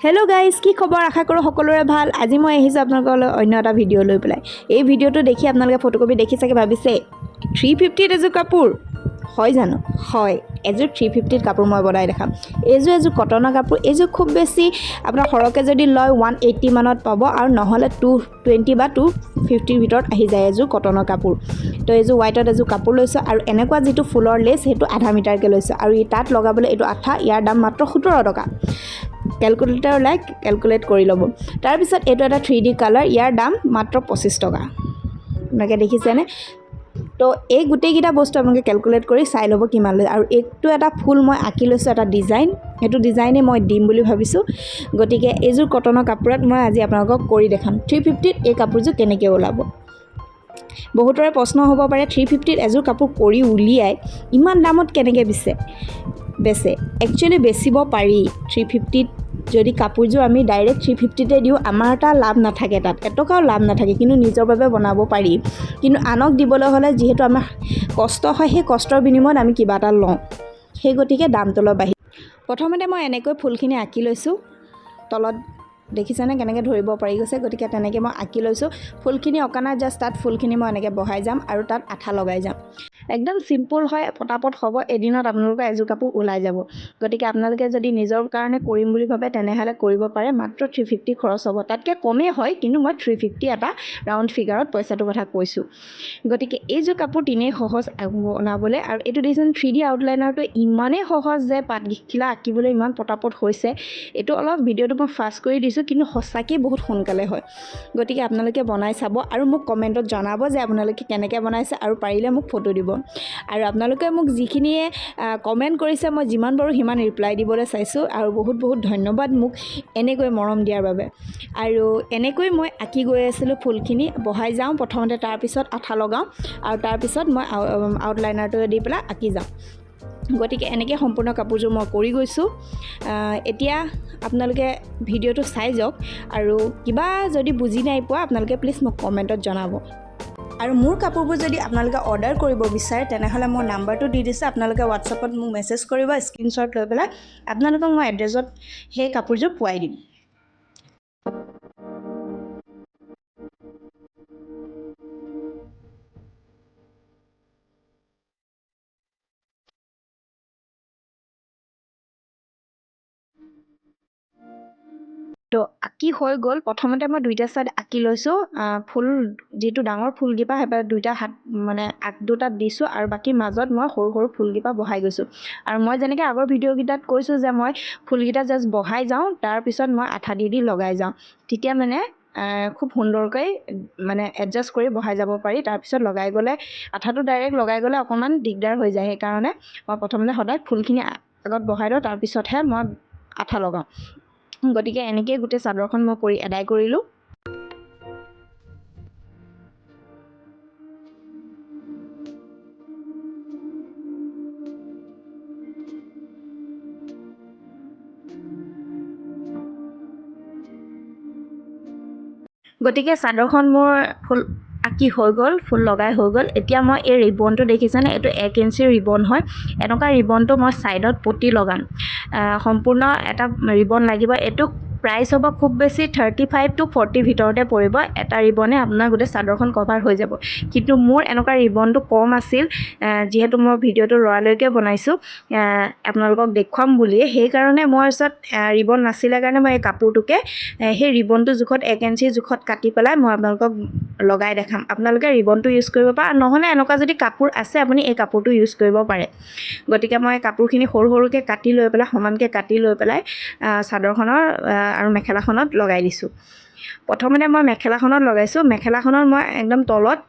Hello' guys, কি খবৰ? আশা কৰোঁ সকলোৰে ভাল। আজি মই আহিছোঁ আপোনালোকৰ অন্য এটা ভিডিঅ' লৈ পেলাই। এই ভিডিঅ'টো দেখি আপোনালোকে ফটোকপি দেখি চাগে ভাবিছে 350ত এযোৰ কাপোৰ হয় জানো? হয়, এযোৰ 350ত কাপোৰ মই বনাই দেখাম। এযোৰ কটনৰ কাপোৰ। এযোৰ খুব বেছি আপোনাৰ সৰহকৈ যদি লয় 180 মানত পাব, আৰু নহ'লে 220 বা 250ৰ ভিতৰত আহি যায় এযোৰ কটনৰ কাপোৰ। তো এযোৰ হোৱাইটত এযোৰ কাপোৰ লৈছোঁ, আৰু এনেকুৱা যিটো ফুলৰ লেচ সেইটো আধা মিটাৰকৈ লৈছোঁ, আৰু তাত লগাবলৈ এইটো আঠা। ইয়াৰ দাম মাত্ৰ 17 টকা। কেলকুলেটাৰ ওলাই কেলকুলেট কৰি ল'ব। তাৰপিছত এইটো এটা 3D কালাৰ, ইয়াৰ দাম মাত্ৰ 25 টকা। আপোনালোকে দেখিছেনে? তো এই গোটেইকেইটা বস্তু আপোনালোকে কেলকুলেট কৰি চাই ল'ব কিমান লয়। আৰু এইটো এটা ফুল মই আঁকি লৈছোঁ, এটা ডিজাইন। সেইটো ডিজাইনে মই দিম বুলি ভাবিছোঁ। গতিকে এইযোৰ কটনৰ কাপোৰত মই আজি আপোনালোকক কৰি দেখাম 350ত এই কাপোৰযোৰ কেনেকৈ ওলাব। বহুতৰে প্ৰশ্ন হ'ব পাৰে 350ত এযোৰ কাপোৰ কৰি উলিয়াই ইমান দামত কেনেকৈ বেচে। একচুৱেলি বেচিব পাৰি 350ত। যদি কাপোৰযোৰ আমি ডাইৰেক্ট 350তে দিওঁ, আমাৰ এটা লাভ নাথাকে, তাত এটকাও লাভ নাথাকে, কিন্তু নিজৰ বাবে বনাব পাৰি। কিন্তু আনক দিবলৈ হ'লে যিহেতু আমাৰ কষ্ট হয়, সেই কষ্টৰ বিনিময়ত আমি কিবা এটা লওঁ, সেই গতিকে দামটো অলপ বাঢ়ি। প্ৰথমতে মই এনেকৈ ফুলখিনি আঁকি লৈছোঁ। তলত দেখিছেনে কেনেকৈ ধৰিব পাৰি গৈছে? গতিকে তেনেকৈ মই আঁকি লৈছোঁ। ফুলখিনি অঁকা নাই, জাষ্ট তাত ফুলখিনি মই এনেকৈ বহাই যাম আৰু তাত আঠা লগাই যাম। একদম চিম্পুল হয়, পটাপট হ'ব। এদিনত আপোনালোকৰ এযোৰ কাপোৰ ওলাই যাব। গতিকে আপোনালোকে যদি নিজৰ কাৰণে কৰিম বুলি ভাবে তেনেহ'লে কৰিব পাৰে। মাত্ৰ 350 খৰচ হ'ব, তাতকৈ কমেই হয়, কিন্তু মই 350 এটা ৰাউণ্ড ফিগাৰত পইচাটোৰ কথা কৈছোঁ। গতিকে এইযোৰ কাপোৰ তেনেই সহজ বনাবলৈ। আৰু এইটো দেখিছেনে 3D আউটলাইনাৰটো ইমানেই সহজ যে পাতখিলা আঁকিবলৈ ইমান পটাপট হৈছে। এইটো অলপ ভিডিঅ'টো মই ফাষ্ট কৰি দিছোঁ, কিন্তু সঁচাকৈ বহুত সোনকালে হয়। গতিকে আপোনালোকে বনাই চাব আৰু মোক কমেণ্টত জনাব যে আপোনালোকে কেনেকৈ বনাইছে, আৰু পাৰিলে মোক ফটো দিব। আৰু আপোনালোকে মোক যিখিনিয়ে কমেণ্ট কৰিছে, মই যিমান পাৰোঁ সিমান ৰিপ্লাই দিবলৈ চাইছোঁ। আৰু বহুত বহুত ধন্যবাদ মোক এনেকৈ মৰম দিয়াৰ বাবে। আৰু এনেকৈ মই আঁকি গৈ আছিলোঁ, ফুলখিনি বহাই যাওঁ প্ৰথমতে, তাৰপিছত আঠা লগাওঁ, আৰু তাৰপিছত মই আউটলাইনাৰটো দি পেলাই আঁকি যাওঁ। গতিকে এনেকৈ সম্পূৰ্ণ কাপোৰযোৰ মই কৰি গৈছোঁ। এতিয়া আপোনালোকে ভিডিঅ'টো চাই যাওক, আৰু কিবা যদি বুজি নাই পোৱা আপোনালোকে প্লিজ মোক কমেণ্টত জনাব। আৰু মোৰ কাপোৰবোৰ যদি আপোনালোকে অৰ্ডাৰ কৰিব বিচাৰে তেনেহ'লে মোৰ নাম্বাৰটো দি দিছোঁ। আপোনালোকে হোৱাটছআপত মোক মেছেজ কৰিব, স্ক্ৰীনশ্বট লৈ পেলাই আপোনালোকক মই এড্ৰেছত সেই কাপোৰযোৰ পোৱাই দিম। তো আঁকি হৈ গ'ল। প্ৰথমতে মই দুইটা ছাইড আঁকি লৈছোঁ। ফুল যিটো ডাঙৰ ফুলকেইপা সেইপাৰে দুইটা হাত মানে আগ দুটাত দিছোঁ, আৰু বাকী মাজত মই সৰু সৰু ফুলকেইপা বহাই গৈছোঁ। আৰু মই যেনেকৈ আগৰ ভিডিঅ'কেইটাত কৈছোঁ যে মই ফুলকেইটা জাষ্ট বহাই যাওঁ, তাৰপিছত মই আঠা দি লগাই যাওঁ। তেতিয়া মানে খুব সুন্দৰকৈ মানে এডজাষ্ট কৰি বহাই যাব পাৰি। তাৰপিছত লগাই গ'লে আঠাটো ডাইৰেক্ট লগাই গ'লে অকণমান দিগদাৰ হৈ যায়। সেইকাৰণে মই প্ৰথমতে সদায় ফুলখিনি আগত বহাই দিওঁ, তাৰপিছতহে মই আঠা লগাওঁ। গতিকে এনেকৈয়ে গোটেই চাদৰখন মই কৰি আদায় কৰিলোঁ। গতিকে চাদৰখন মোৰ ফুল আঁকি হৈ গ'ল, ফুল লগাই হৈ গ'ল। এতিয়া মই এই ৰিবনটো দেখিছেনে? এইটো 1 ইঞ্চিৰ ৰিবন হয়। এনেকুৱা ৰিবনটো মই ছাইডত পটি লগাম। সম্পূৰ্ণ এটা ৰিবন লাগিব। এইটো প্ৰাইচ হ'ব খুব বেছি 35 to 40 ভিতৰতে পৰিব। এটা ৰিবনে আপোনাৰ গোটেই চাদৰখন কভাৰ হৈ যাব। কিন্তু মোৰ এনেকুৱা ৰিবনটো কম আছিল, যিহেতু মই ভিডিঅ'টো লৰালৈকে বনাইছোঁ আপোনালোকক দেখুৱাম বুলিয়ে। সেইকাৰণে মোৰ ওচৰত ৰিবন নাছিলে কাৰণে মই এই কাপোৰটোকে সেই ৰিবনটো জোখত 1 ইঞ্চি জোখত কাটি পেলাই মই আপোনালোকক লগাই দেখাম। আপোনালোকে ৰিবনটো ইউজ কৰিব পাৰে, নহ'লে এনেকুৱা যদি কাপোৰ আছে আপুনি এই কাপোৰটো ইউজ কৰিব পাৰে। গতিকে মই কাপোৰখিনি সৰু সৰুকৈ কাটি লৈ পেলাই, সমানকৈ কাটি লৈ পেলাই চাদৰখনৰ আৰু মেখেলাখনত লগাই দিছোঁ। প্ৰথমতে মই মেখেলাখনত লগাইছোঁ। মেখেলাখনত মই একদম তলত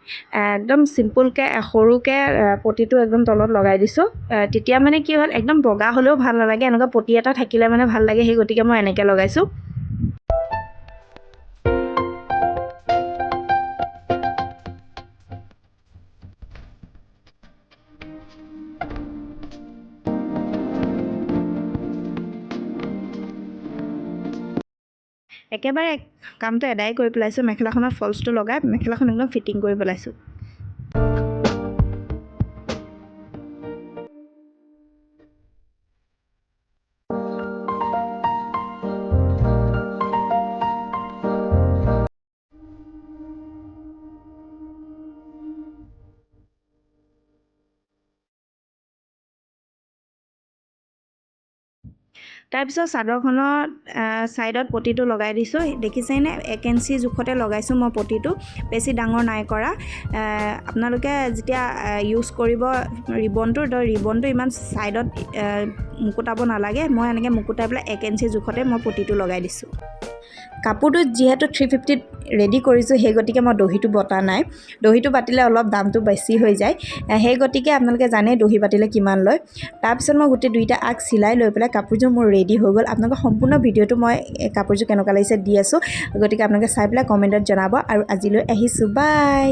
একদম চিম্পুলকৈ সৰুকৈ পটিটো একদম তলত লগাই দিছোঁ। তেতিয়া মানে কি হ'ল, একদম বগা হ'লেও ভাল নালাগে, এনেকুৱা পটি এটা থাকিলে মানে ভাল লাগে। সেই গতিকে মই এনেকৈ লগাইছোঁ। একেবাৰে কামটো এদায় কৰি পেলাইছোঁ। মেখেলাখনত ফলচটো লগাই মেখেলাখন একদম ফিটিং কৰি পেলাইছোঁ। তাৰপিছত চাদৰখনৰ ছাইডত পটিটো লগাই দিছোঁ। দেখিছেনে 1 ইঞ্চি জোখতে লগাইছোঁ মই পটিটো, বেছি ডাঙৰ নাই কৰা। আপোনালোকে যেতিয়া ইউজ কৰিব ৰিবনটো, তো ৰিবনটো ইমান ছাইডত মুকুতাব নালাগে। মই এনেকৈ মুকুতাই পেলাই 1 ইঞ্চি জোখতে মই পটিটো লগাই দিছোঁ। কাপোৰটো যিহেতু 350ত ৰেডি কৰিছোঁ, সেই গতিকে মই দহিটো বটা নাই। দহিটো বাতিলে অলপ দামটো বেছি হৈ যায়, সেই গতিকে আপোনালোকে জানে দহি বাতিলে কিমান লয়। তাৰপিছত মই গোটেই দুইটা আগ চিলাই লৈ পেলাই কাপোৰযোৰ মোৰ ৰেডি হৈ গ'ল। আপোনালোকৰ সম্পূৰ্ণ ভিডিঅ'টো মই কাপোৰযোৰ কেনেকুৱা লাগিছে দি আছোঁ, গতিকে আপোনালোকে চাই পেলাই কমেণ্টত জনাব। আৰু আজিলৈ আহিছোঁ, বাই।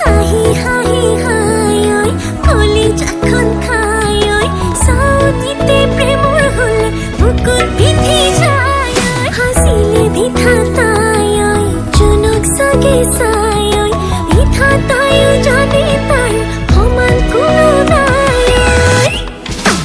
hi hi hi hi